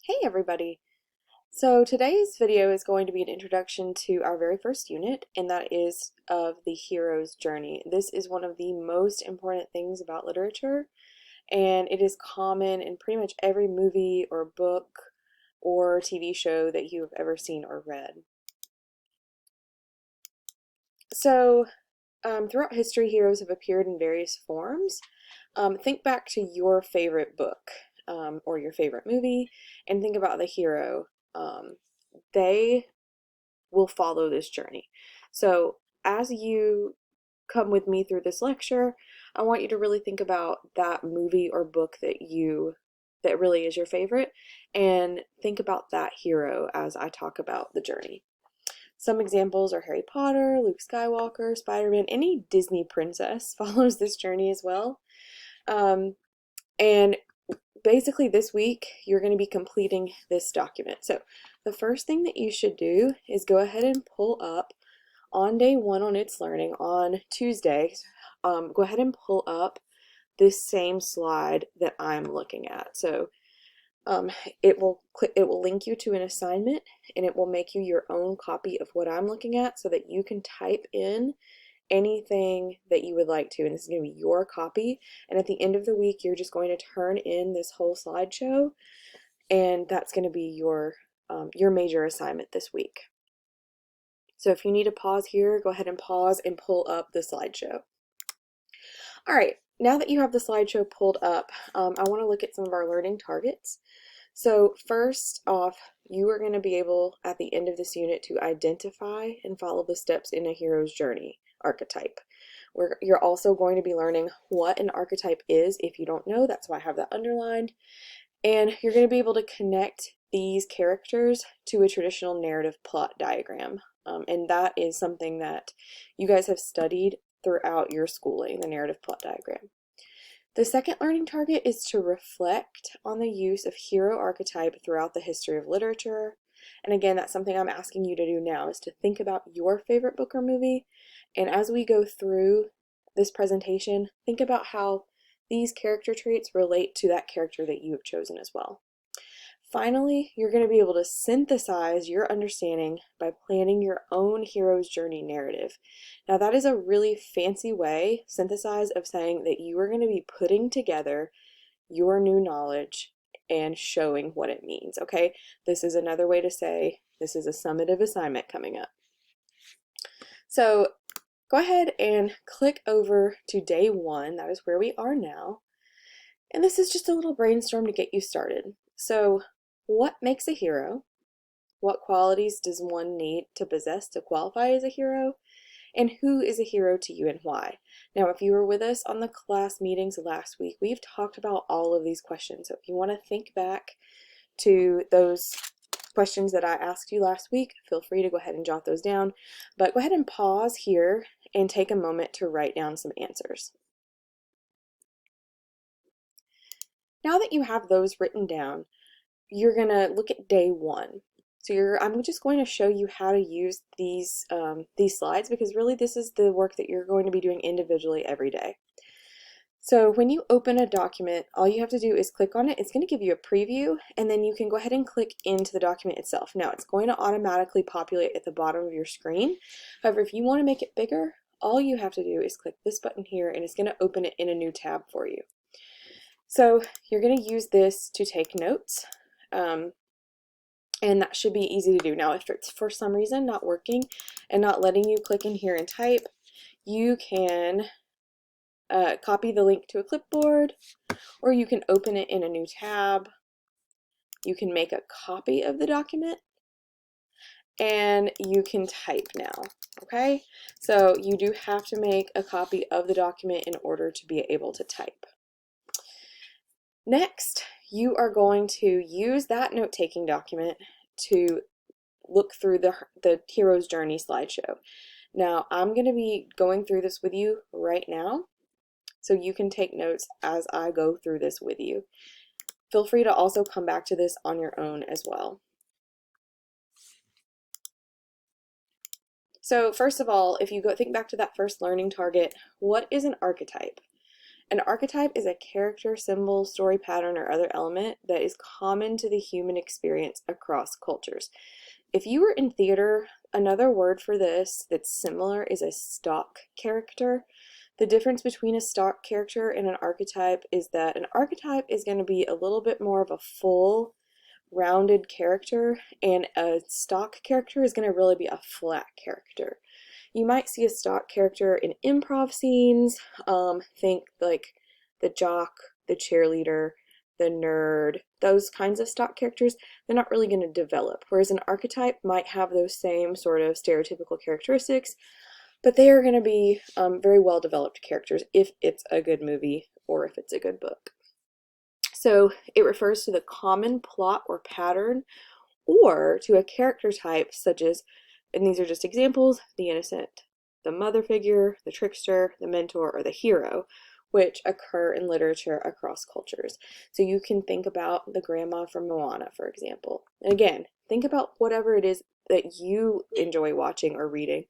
Hey everybody! So today's video is going to be an introduction to our very first unit, and that is of the hero's journey. This is one of the most important things about literature, and it is common in pretty much every movie or book or TV show that you have ever seen or read. So throughout history, heroes have appeared in various forms. Think back to your favorite book or your favorite movie and think about the hero. They will follow this journey. So as you come with me through this lecture, I want you to really think about that movie or book that really is your favorite, and think about that hero as I talk about the journey. Some examples are Harry Potter, Luke Skywalker, Spider-Man, any Disney princess follows this journey as well. And basically this week you're going to be completing this document. So the first thing that you should do is go ahead and pull up on day one on ItsLearning on Tuesday. Go ahead and pull up this same slide that I'm looking at. So it will link you to an assignment, and it will make you your own copy of what I'm looking at so that you can type in anything that you would like to, and this is going to be your copy. And at the end of the week you're just going to turn in this whole slideshow, and that's going to be your major assignment this week. So if you need to pause here, go ahead and pause and pull up the slideshow. All right, now that you have the slideshow pulled up, I want to look at some of our learning targets. So first off, you are going to be able at the end of this unit to identify and follow the steps in a hero's journey archetype. You're also going to be learning what an archetype is. If you don't know, that's why I have that underlined. And you're going to be able to connect these characters to a traditional narrative plot diagram. And that is something that you guys have studied throughout your schooling, the narrative plot diagram. The second learning target is to reflect on the use of hero archetype throughout the history of literature. And again, that's something I'm asking you to do now, is to think about your favorite book or movie. And as we go through this presentation, think about how these character traits relate to that character that you have chosen as well. Finally, you're going to be able to synthesize your understanding by planning your own hero's journey narrative. Now that is a really fancy way, synthesize, of saying that you are going to be putting together your new knowledge and showing what it means, okay? This is another way to say this is a summative assignment coming up. So go ahead and click over to day one. That is where we are now. And this is just a little brainstorm to get you started. So what makes a hero? What qualities does one need to possess to qualify as a hero? And who is a hero to you and why? Now, if you were with us on the class meetings last week, we've talked about all of these questions. So if you want to think back to those questions that I asked you last week, feel free to go ahead and jot those down. But go ahead and pause here and take a moment to write down some answers. Now that you have those written down, you're going to look at day one. So I'm just going to show you how to use these slides, because really this is the work that you're going to be doing individually every day. So when you open a document, all you have to do is click on it. It's going to give you a preview, and then you can go ahead and click into the document itself. Now it's going to automatically populate at the bottom of your screen. However, if you want to make it bigger, all you have to do is click this button here, and it's going to open it in a new tab for you. So you're going to use this to take notes. And that should be easy to do. Now, if it's for some reason not working and not letting you click in here and type, you can copy the link to a clipboard, or you can open it in a new tab. You can make a copy of the document, and you can type now, okay? So you do have to make a copy of the document in order to be able to type. Next, you are going to use that note-taking document to look through the hero's journey slideshow. Now, I'm going to be going through this with you right now, so you can take notes as I go through this with you. Feel free to also come back to this on your own as well. So first of all, if you think back to that first learning target, what is an archetype? An archetype is a character, symbol, story pattern, or other element that is common to the human experience across cultures. If you were in theater, another word for this that's similar is a stock character. The difference between a stock character and an archetype is that an archetype is going to be a little bit more of a full, rounded character, and a stock character is going to really be a flat character. You might see a stock character in improv scenes. Think like the jock, the cheerleader, the nerd, those kinds of stock characters. They're not really going to develop, whereas an archetype might have those same sort of stereotypical characteristics, but they are going to be very well developed characters if it's a good movie or if it's a good book. So it refers to the common plot or pattern, or to a character type such as, and these are just examples, the innocent, the mother figure, the trickster, the mentor, or the hero, which occur in literature across cultures. So you can think about the grandma from Moana, for example. And again, think about whatever it is that you enjoy watching or reading,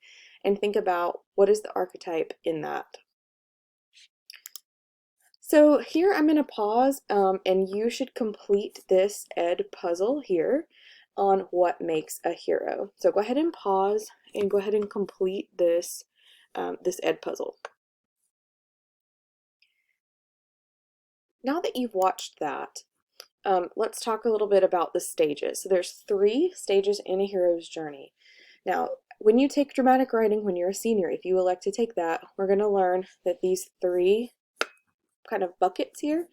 and think about what is the archetype in that. So here I'm going to pause, and you should complete this ed puzzle here on what makes a hero. So go ahead and pause and go ahead and complete this, this ed puzzle. Now that you've watched that, let's talk a little bit about the stages. So there's 3 stages in a hero's journey. Now, when you take dramatic writing, when you're a senior, if you elect to take that, we're going to learn that these 3 kind of buckets here,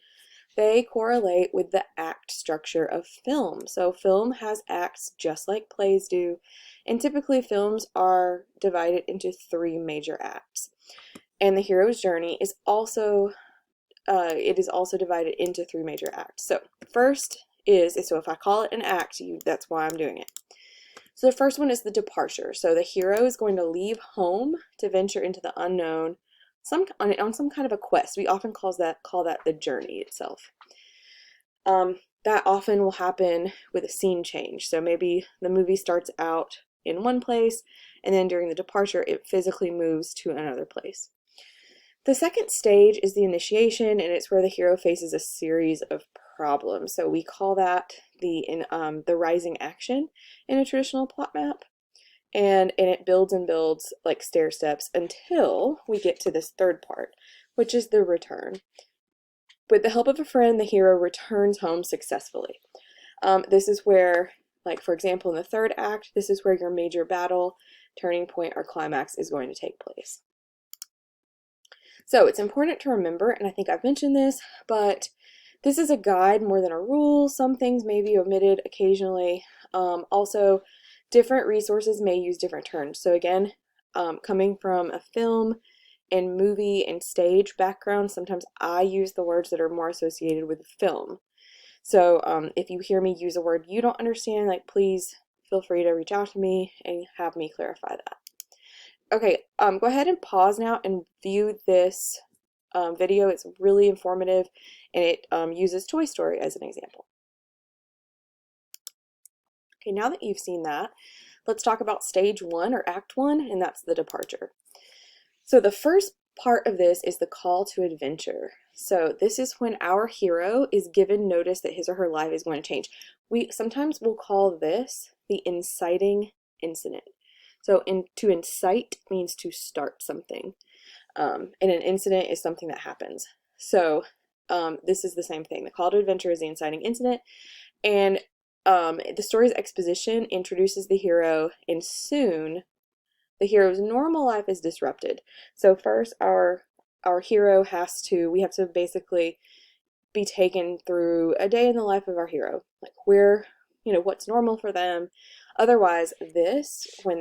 they correlate with the act structure of film. So film has acts just like plays do, and typically films are divided into 3 major acts. And the hero's journey is also divided into 3 major acts. So the first is, so if I call it an act, that's why I'm doing it. So the first one is the departure. So the hero is going to leave home to venture into the unknown, on some kind of a quest. We often call that the journey itself. That often will happen with a scene change. So maybe the movie starts out in one place, and then during the departure, it physically moves to another place. The second stage is the initiation, and it's where the hero faces a series of problems. So we call that the rising action in a traditional plot map. And it builds and builds like stair steps until we get to this third part, which is the return. With the help of a friend, the hero returns home successfully. This is where, like for example, in the third act, this is where your major battle, turning point, or climax is going to take place. So it's important to remember, and I think I've mentioned this, but this is a guide more than a rule. Some things may be omitted occasionally. Also, different resources may use different terms. So again, coming from a film and movie and stage background, sometimes I use the words that are more associated with film. So if you hear me use a word you don't understand, like please feel free to reach out to me and have me clarify that. Okay, go ahead and pause now and view this video. It's really informative, and it uses Toy Story as an example. Okay, now that you've seen that, let's talk about stage 1 or act 1, and that's the departure. So the first part of this is the call to adventure. So this is when our hero is given notice that his or her life is going to change. We sometimes will call this the inciting incident. So to incite means to start something, and an incident is something that happens. So this is the same thing. The call to adventure is the inciting incident, and the story's exposition introduces the hero, and soon the hero's normal life is disrupted. So first our hero we have to basically be taken through a day in the life of our hero, like what's normal for them. Otherwise, when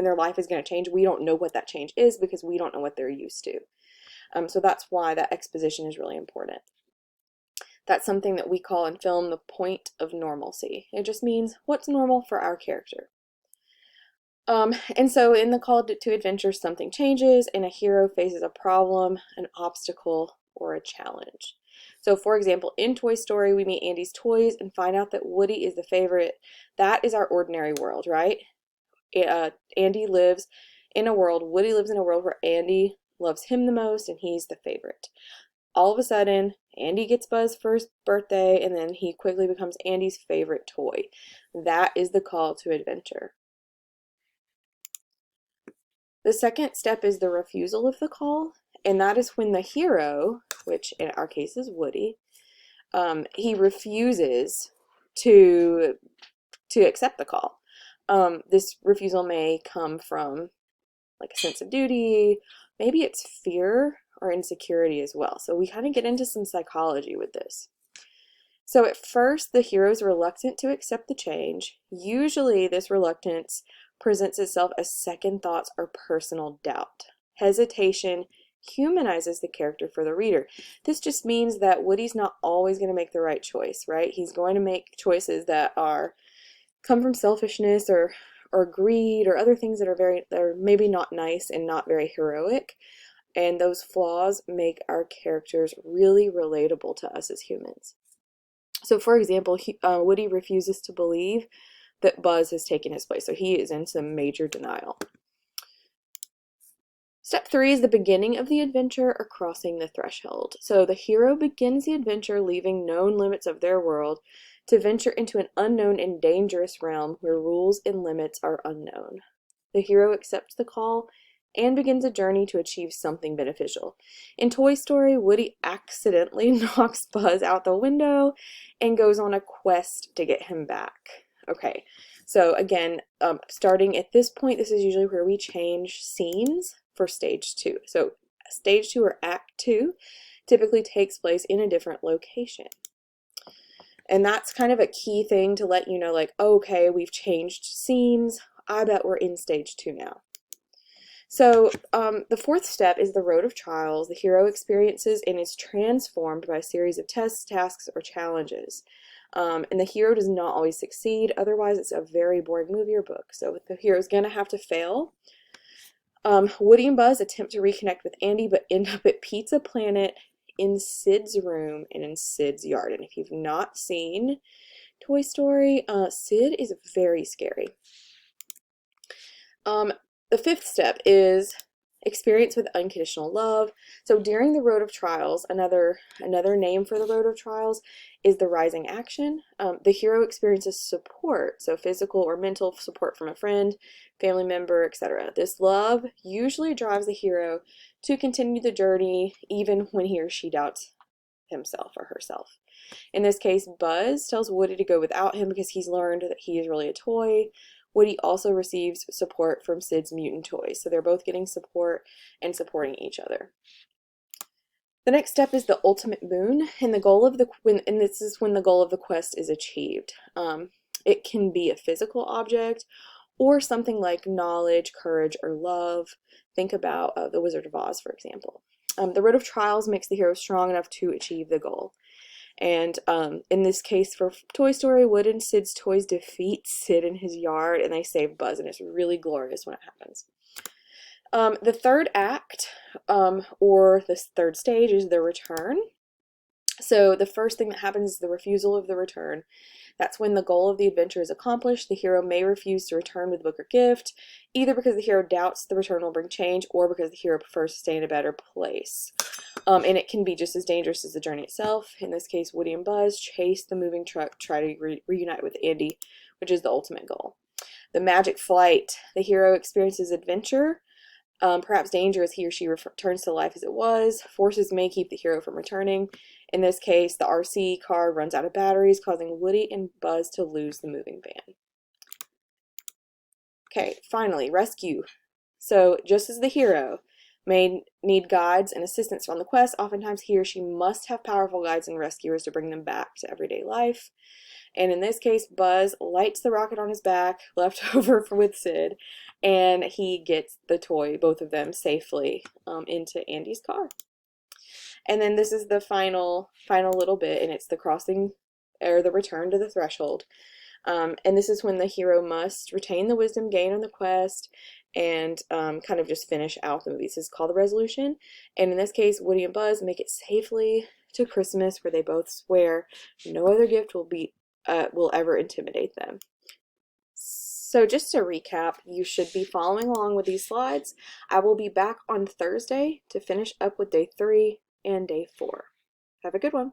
their life is going to change, we don't know what that change is because we don't know what they're used to. So that's why that exposition is really important. That's something that we call in film the point of normalcy. It just means what's normal for our character. And so in the call to adventure, something changes and a hero faces a problem, an obstacle, or a challenge. So for example, in Toy Story, we meet Andy's toys and find out that Woody is the favorite. That is our ordinary world, right? Woody lives in a world where Andy loves him the most, and he's the favorite. All of a sudden, Andy gets Buzz for his birthday, and then he quickly becomes Andy's favorite toy. That is the call to adventure. The second step is the refusal of the call, and that is when the hero, which in our case is Woody, he refuses to accept the call. This refusal may come from like a sense of duty, maybe it's fear or insecurity as well. So we kind of get into some psychology with this. So at first, the hero is reluctant to accept the change. Usually this reluctance presents itself as second thoughts or personal doubt. Hesitation humanizes the character for the reader. This just means that Woody's not always going to make the right choice, right? He's going to make choices that come from selfishness or greed or other things that are maybe not nice and not very heroic. And those flaws make our characters really relatable to us as humans. So for example, Woody refuses to believe that Buzz has taken his place. So he is in some major denial. Step 3 is the beginning of the adventure or crossing the threshold. So the hero begins the adventure leaving known limits of their world to venture into an unknown and dangerous realm where rules and limits are unknown. The hero accepts the call and begins a journey to achieve something beneficial. In Toy Story, Woody accidentally knocks Buzz out the window and goes on a quest to get him back. Okay, so again, starting at this point, this is usually where we change scenes for stage 2. So stage 2 or act 2 typically takes place in a different location. And that's kind of a key thing to let you know, like, okay, we've changed scenes. I bet we're in stage 2 now. So the fourth step is the road of trials. The hero experiences and is transformed by a series of tests, tasks, or challenges. And the hero does not always succeed. Otherwise, it's a very boring movie or book. So the hero's going to have to fail. Woody and Buzz attempt to reconnect with Andy, but end up at Pizza Planet in Sid's room and in Sid's yard. And if you've not seen Toy Story, Sid is very scary. The fifth step is experience with unconditional love. So during the road of trials, another name for the road of trials is the rising action. The hero experiences support, so physical or mental support from a friend, family member, etc. This love usually drives the hero to continue the journey even when he or she doubts himself or herself. In this case, Buzz tells Woody to go without him because he's learned that he is really a toy. Woody also receives support from Sid's mutant toys, so they're both getting support and supporting each other. The next step is the ultimate boon, and this is when the goal of the quest is achieved. It can be a physical object or something like knowledge, courage, or love. Think about the Wizard of Oz, for example. The road of trials makes the hero strong enough to achieve the goal. And in this case for Toy Story, Woody and Sid's toys defeat Sid in his yard and they save Buzz, and it's really glorious when it happens. The third act, or the third stage, is the return. So the first thing that happens is the refusal of the return. That's when the goal of the adventure is accomplished. The hero may refuse to return with a book or gift, either because the hero doubts the return will bring change or because the hero prefers to stay in a better place. And it can be just as dangerous as the journey itself. In this case, Woody and Buzz chase the moving truck, try to reunite with Andy, which is the ultimate goal. The magic flight. The hero experiences adventure, perhaps danger as he or she returns to life as it was. Forces may keep the hero from returning. In this case, the RC car runs out of batteries, causing Woody and Buzz to lose the moving van. Okay, finally, rescue. So just as the hero may need guides and assistance on the quest, oftentimes he or she must have powerful guides and rescuers to bring them back to everyday life. And in this case, Buzz lights the rocket on his back, left over with Sid, and he gets the toy, both of them, safely into Andy's car. And then this is the final little bit, and it's the crossing, or the return to the threshold. And this is when the hero must retain the wisdom gained on the quest and kind of just finish out the movie. This is called the resolution. And in this case, Woody and Buzz make it safely to Christmas, where they both swear no other gift will ever intimidate them. So just to recap, you should be following along with these slides. I will be back on Thursday to finish up with day 3 and day 4. Have a good one.